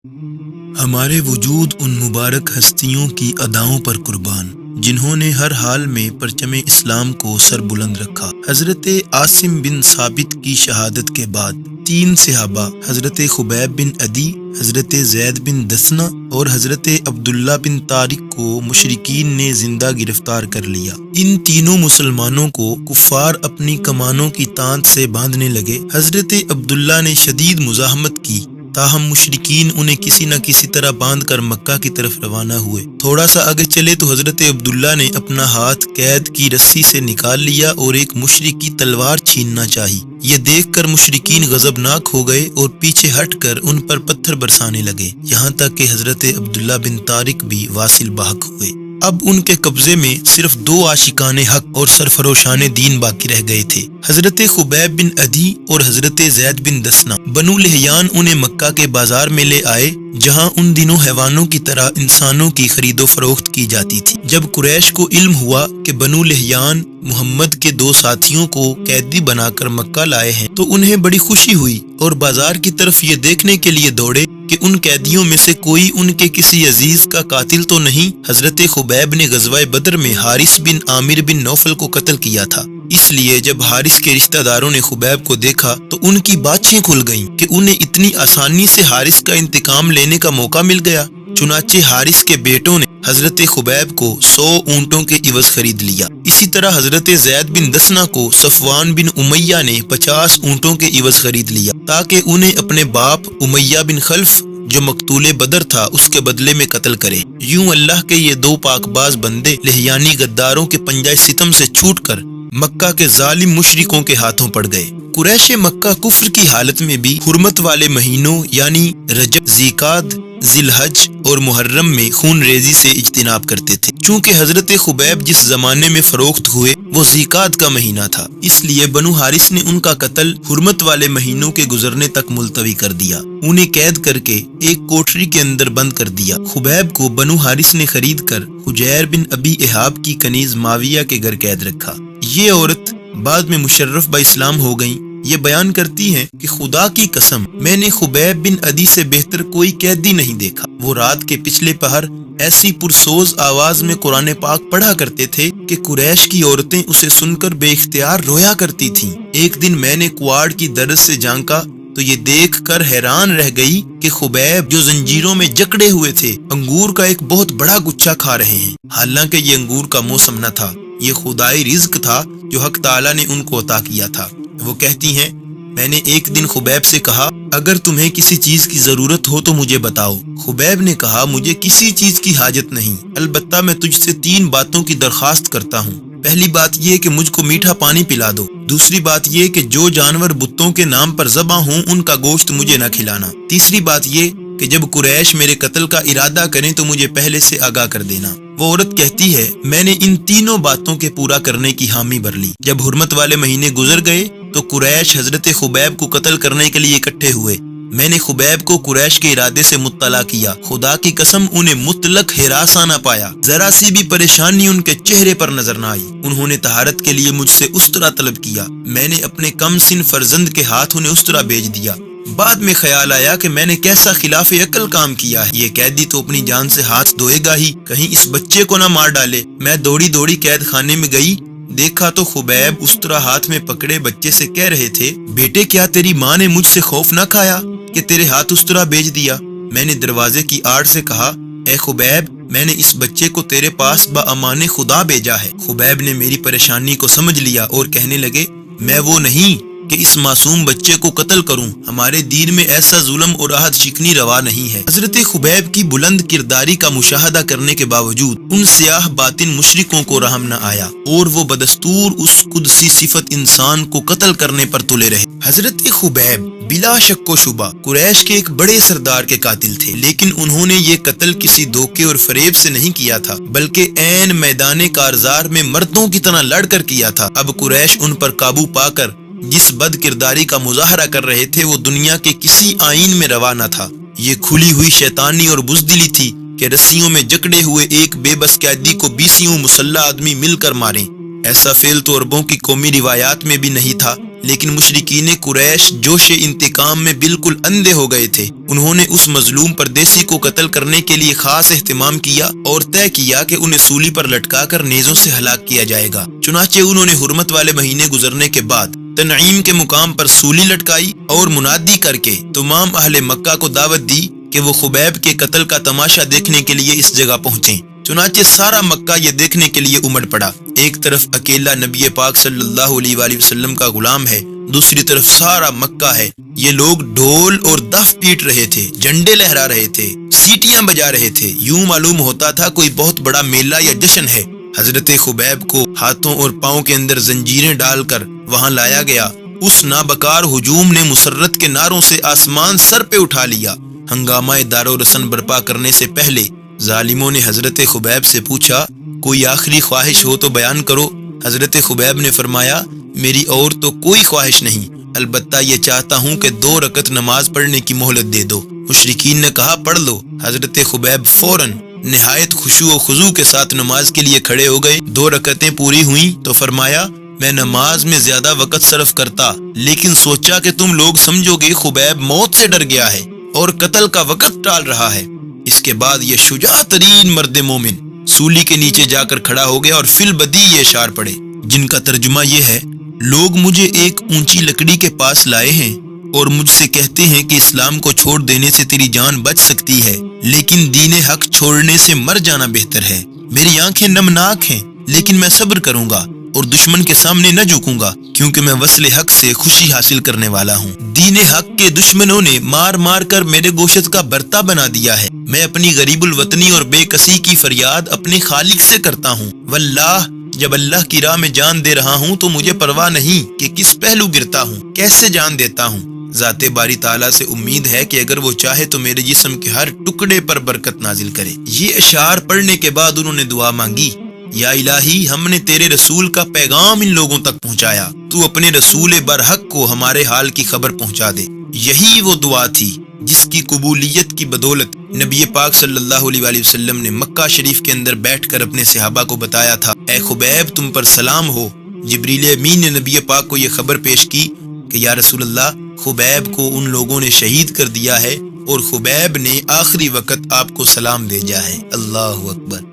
ہمارے وجود ان مبارک ہستیوں کی اداؤں پر قربان جنہوں نے ہر حال میں پرچم اسلام کو سر بلند رکھا۔ حضرت عاصم بن ثابت کی شہادت کے بعد 3 صحابہ حضرت خبیب بن عدی، حضرت زید بن دثنہ اور حضرت عبداللہ بن طارق کو مشرکین نے زندہ گرفتار کر لیا۔ ان تینوں مسلمانوں کو کفار اپنی کمانوں کی تانت سے باندھنے لگے۔ حضرت عبداللہ نے شدید مزاحمت کی، تاہم مشرکین انہیں کسی نہ کسی طرح باندھ کر مکہ کی طرف روانہ ہوئے۔ تھوڑا سا آگے چلے تو حضرت عبداللہ نے اپنا ہاتھ قید کی رسی سے نکال لیا اور ایک مشرک کی تلوار چھیننا چاہی۔ یہ دیکھ کر مشرکین غضبناک ہو گئے اور پیچھے ہٹ کر ان پر پتھر برسانے لگے، یہاں تک کہ حضرت عبداللہ بن طارق بھی واصل بحق ہوئے۔ اب ان کے قبضے میں صرف 2 عاشقان حق اور سرفروشان دین باقی رہ گئے تھے، حضرت خبیب بن عدی اور حضرت زید بن دثنہ۔ بنو لحیان انہیں مکہ کے بازار میں لے آئے، جہاں ان دنوں حیوانوں کی طرح انسانوں کی خرید و فروخت کی جاتی تھی۔ جب قریش کو علم ہوا کہ بنو لحیان محمد کے 2 ساتھیوں کو قیدی بنا کر مکہ لائے ہیں تو انہیں بڑی خوشی ہوئی اور بازار کی طرف یہ دیکھنے کے لیے دوڑے کہ ان قیدیوں میں سے کوئی ان کے کسی عزیز کا قاتل تو نہیں۔ حضرت خبیب نے غزوہ بدر میں حارث بن عامر بن نوفل کو قتل کیا تھا، اس لیے جب حارث کے رشتہ داروں نے خبیب کو دیکھا تو ان کی باتیں کھل گئیں کہ انہیں اتنی آسانی سے حارث کا انتقام لینے کا موقع مل گیا۔ چنانچہ حارث کے بیٹوں نے حضرت خبیب کو 100 اونٹوں کے عوض خرید لیا۔ اسی طرح حضرت زید بن دثنہ کو صفوان بن امیہ نے 50 اونٹوں کے عوض خرید لیا تاکہ انہیں اپنے باپ امیہ بن خلف جو مقتول بدر تھا اس کے بدلے میں قتل کرے۔ یوں اللہ کے یہ 2 پاک باز بندے لحیانی غداروں کے پنجہ ستم سے چھوٹ کر مکہ کے ظالم مشرکوں کے ہاتھوں پڑ گئے۔ قریش مکہ کفر کی حالت میں بھی حرمت والے مہینوں یعنی رجب، ذیقعد، ذی الحج اور محرم میں خون ریزی سے اجتناب کرتے تھے۔ چونکہ حضرت خبیب جس زمانے میں فروخت ہوئے وہ ذیقعد کا مہینہ تھا، اس لیے بنو حارث نے ان کا قتل حرمت والے مہینوں کے گزرنے تک ملتوی کر دیا۔ انہیں قید کر کے ایک کوٹری کے اندر بند کر دیا۔ خبیب کو بنو حارث نے خرید کر حجیر بن ابی احاب کی کنیز معاویہ کے گھر قید رکھا۔ یہ عورت بعد میں مشرف با اسلام ہو گئیں۔ یہ بیان کرتی ہیں کہ خدا کی قسم میں نے خبیب بن عدی سے بہتر کوئی قیدی نہیں دیکھا۔ وہ رات کے پچھلے پہر ایسی پرسوز آواز میں قرآن پاک پڑھا کرتے تھے کہ قریش کی عورتیں اسے سن کر بے اختیار رویا کرتی تھیں۔ ایک دن میں نے کواڑ کی درز سے جھانکا تو یہ دیکھ کر حیران رہ گئی کہ خبیب جو زنجیروں میں جکڑے ہوئے تھے انگور کا ایک بہت بڑا گچھا کھا رہے ہیں، حالانکہ یہ انگور کا موسم نہ تھا، یہ خدائی رزق تھا جو حق تعالیٰ نے ان کو عطا کیا تھا۔ وہ کہتی ہیں میں نے ایک دن خبیب سے کہا اگر تمہیں کسی چیز کی ضرورت ہو تو مجھے بتاؤ۔ خبیب نے کہا مجھے کسی چیز کی حاجت نہیں، البتہ میں تجھ سے 3 باتوں کی درخواست کرتا ہوں۔ پہلی بات یہ کہ مجھ کو میٹھا پانی پلا دو، دوسری بات یہ کہ جو جانور بتوں کے نام پر ذبح ہوں ان کا گوشت مجھے نہ کھلانا، تیسری بات یہ کہ جب قریش میرے قتل کا ارادہ کریں تو مجھے پہلے سے آگاہ کر دینا۔ وہ عورت کہتی ہے میں نے ان تینوں باتوں کے پورا کرنے کی حامی بھر لی۔ جب حرمت والے مہینے گزر گئے تو قریش حضرت خبیب کو قتل کرنے کے لیے اکٹھے ہوئے۔ میں نے خبیب کو قریش کے ارادے سے مطلع کیا، خدا کی قسم انہیں مطلق ہراساں نہ پایا، ذرا سی بھی پریشانی ان کے چہرے پر نظر نہ آئی۔ انہوں نے طہارت کے لیے مجھ سے اسطرا طلب کیا، میں نے اپنے کم سن فرزند کے ہاتھ انہیں اسطرا بھیج دیا۔ بعد میں خیال آیا کہ میں نے کیسا خلاف عقل کام کیا ہے، یہ قیدی تو اپنی جان سے ہاتھ دھوئے گا ہی، کہیں اس بچے کو نہ مار ڈالے۔ میں دوڑی دوڑی قید خانے میں گئی، دیکھا تو خبیب اسطرا ہاتھ میں پکڑے بچے سے کہہ رہے تھے بیٹے کیا تیری ماں نے مجھ سے خوف نہ کھایا کہ تیرے ہاتھ اسطرا بھیج دیا؟ میں نے دروازے کی آڑ سے کہا اے خبیب میں نے اس بچے کو تیرے پاس باامان خدا بھیجا ہے۔ خبیب نے میری پریشانی کو سمجھ لیا اور کہنے لگے میں وہ نہیں کہ اس معصوم بچے کو قتل کروں، ہمارے دین میں ایسا ظلم اور عہد شکنی روا نہیں ہے۔ حضرت خبیب کی بلند کرداری کا مشاہدہ کرنے کے باوجود ان سیاہ باطن مشرکوں کو رحم نہ آیا اور وہ بدستور اس قدسی صفت انسان کو قتل کرنے پر تلے رہے۔ حضرت خبیب بلا شک و شبہ قریش کے ایک بڑے سردار کے قاتل تھے، لیکن انہوں نے یہ قتل کسی دھوکے اور فریب سے نہیں کیا تھا بلکہ عین میدان کارزار میں مردوں کی طرح لڑ کر کیا تھا۔ اب قریش ان پر قابو پا کر جس بد کرداری کا مظاہرہ کر رہے تھے وہ دنیا کے کسی آئین میں روا نہ تھا۔ یہ کھلی ہوئی شیطانی اور بزدلی تھی کہ رسیوں میں جکڑے ہوئے ایک بے بس قیدی کو 20 مسلح آدمی مل کر ماریں۔ ایسا فعل تو عربوں کی قومی روایات میں بھی نہیں تھا، لیکن مشرکین قریش جوش انتقام میں بالکل اندھے ہو گئے تھے۔ انہوں نے اس مظلوم پردیسی کو قتل کرنے کے لیے خاص اہتمام کیا اور طے کیا کہ انہیں سولی پر لٹکا کر نیزوں سے ہلاک کیا جائے گا۔ چنانچہ انہوں نے حرمت والے مہینے گزرنے کے بعد تنعیم کے مقام پر سولی لٹکائی اور منادی کر کے تمام اہل مکہ کو دعوت دی کہ وہ خبیب کے قتل کا تماشا دیکھنے کے لیے اس جگہ پہنچیں۔ چنانچہ سارا مکہ یہ دیکھنے کے لیے امڑ پڑا۔ ایک طرف اکیلا نبی پاک صلی اللہ علیہ وآلہ وسلم کا غلام ہے، دوسری طرف سارا مکہ ہے۔ یہ لوگ ڈھول اور دف پیٹ رہے تھے، جھنڈے لہرا رہے تھے، سیٹیاں بجا رہے تھے، یوں معلوم ہوتا تھا کوئی بہت بڑا میلہ یا جشن ہے۔ حضرت خبیب کو ہاتھوں اور پاؤں کے اندر زنجیریں ڈال کر وہاں لایا گیا۔ اس نابکار ہجوم نے مسرت کے نعروں سے آسمان سر پہ اٹھا لیا۔ ہنگامہ دار و رسن برپا کرنے سے پہلے ظالموں نے حضرت خبیب سے پوچھا، کوئی آخری خواہش ہو تو بیان کرو۔ حضرت خبیب نے فرمایا، میری اور تو کوئی خواہش نہیں، البتہ یہ چاہتا ہوں کہ 2 رکعت نماز پڑھنے کی مہلت دے دو۔ مشرکین نے کہا، پڑھ لو۔ حضرت خبیب فوراً نہایت خشوع و خضوع کے ساتھ نماز کے لیے کھڑے ہو گئے۔ 2 رکعتیں پوری ہوئیں تو فرمایا، میں نماز میں زیادہ وقت صرف کرتا، لیکن سوچا کہ تم لوگ سمجھو گے خبیب موت سے ڈر گیا ہے اور قتل کا وقت ٹال رہا ہے۔ اس کے بعد یہ شجاع ترین مرد مومن سولی کے نیچے جا کر کھڑا ہو گیا اور فی البدی یہ اشعار پڑے، جن کا ترجمہ یہ ہے، لوگ مجھے ایک اونچی لکڑی کے پاس لائے ہیں اور مجھ سے کہتے ہیں کہ اسلام کو چھوڑ دینے سے تیری جان بچ سکتی ہے، لیکن دین حق چھوڑنے سے مر جانا بہتر ہے۔ میری آنکھیں نمناک ہیں، لیکن میں صبر کروں گا اور دشمن کے سامنے نہ جھکوں گا، کیونکہ میں وصل حق سے خوشی حاصل کرنے والا ہوں۔ دین حق کے دشمنوں نے مار مار کر میرے گوشت کا برتا بنا دیا ہے۔ میں اپنی غریب الوطنی اور بے کسی کی فریاد اپنے خالق سے کرتا ہوں۔ واللہ، جب اللہ کی راہ میں جان دے رہا ہوں تو مجھے پرواہ نہیں کہ کس پہلو گرتا ہوں، کیسے جان دیتا ہوں۔ ذات باری تعالیٰ سے امید ہے کہ اگر وہ چاہے تو میرے جسم کے ہر ٹکڑے پر برکت نازل کرے۔ یہ اشعار پڑھنے کے بعد انہوں نے دعا مانگی، یا الہی، ہم نے تیرے رسول کا پیغام ان لوگوں تک پہنچایا، تو اپنے رسول برحق کو ہمارے حال کی خبر پہنچا دے۔ یہی وہ دعا تھی جس کی قبولیت کی بدولت نبی پاک صلی اللہ علیہ وآلہ وسلم نے مکہ شریف کے اندر بیٹھ کر اپنے صحابہ کو بتایا تھا، اے خبیب تم پر سلام ہو۔ جبریل امین نے نبی پاک کو یہ خبر پیش کی کہ یا رسول اللہ، خبیب کو ان لوگوں نے شہید کر دیا ہے اور خبیب نے آخری وقت آپ کو سلام بھیجا ہے۔ اللہ اکبر۔